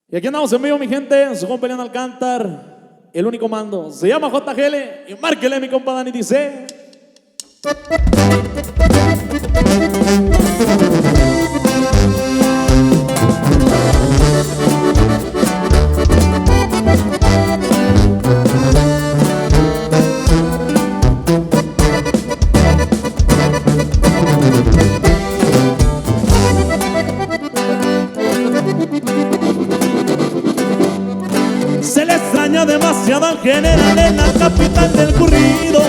Y aquí andamos en vivo, mi gente, su compa Elian Alcántar, el único mando. Se llama JGL y márquele, mi compa Dani, dice... Se le extraña demasiado al general en la capital del corrido.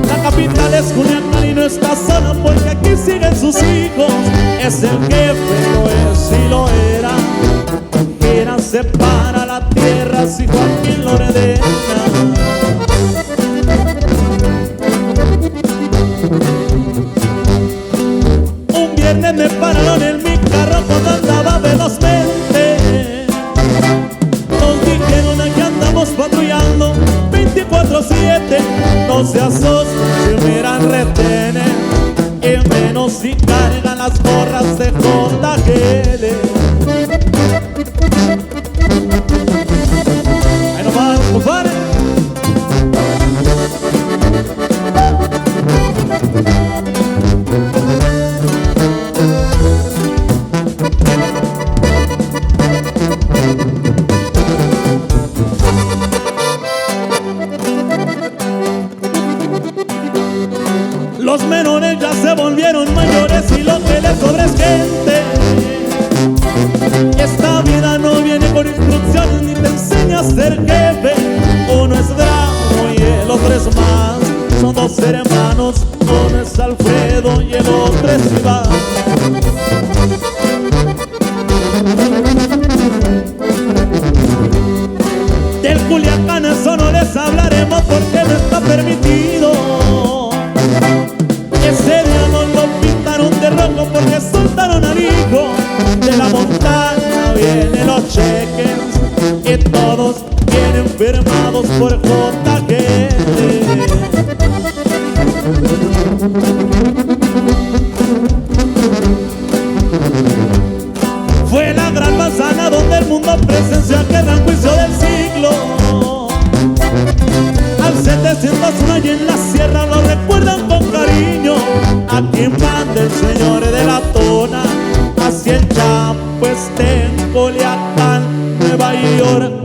La capital es Culiacán y no está sola porque aquí siguen sus hijos. Es el jefe, lo es y lo era. Quien separa la tierra si Joaquín lo ordena. Un viernes me pararon en mi carro cuando andaba velozmente. Patrullando 24/7, no se asustan si miran retenes, y menos si cargan las gorras de JGL. Ahí nomás, compadre. Los menores ya se volvieron mayores y lo que les sobra es gente. Esta vida no viene con instrucciones ni te enseña a ser jefe. Uno es Bravo y el otro es más. Son dos hermanos, uno es Alfredo y el otro es Iván. Del Culiacán eso no les hablaremos porque no está permitido. Ese día no lo pintaron de rojo porque soltaron al hijo. De la montaña vienen los cheques y todos vienen firmados por JGL. Fue la gran manzana donde el mundo presenció aquel gran juicio del siglo. Al 701 y en la sierra lo recuerdan con cariño. Aquí manda el señor de la Tona, hacia el Chapo, en Culiacán, Nueva York.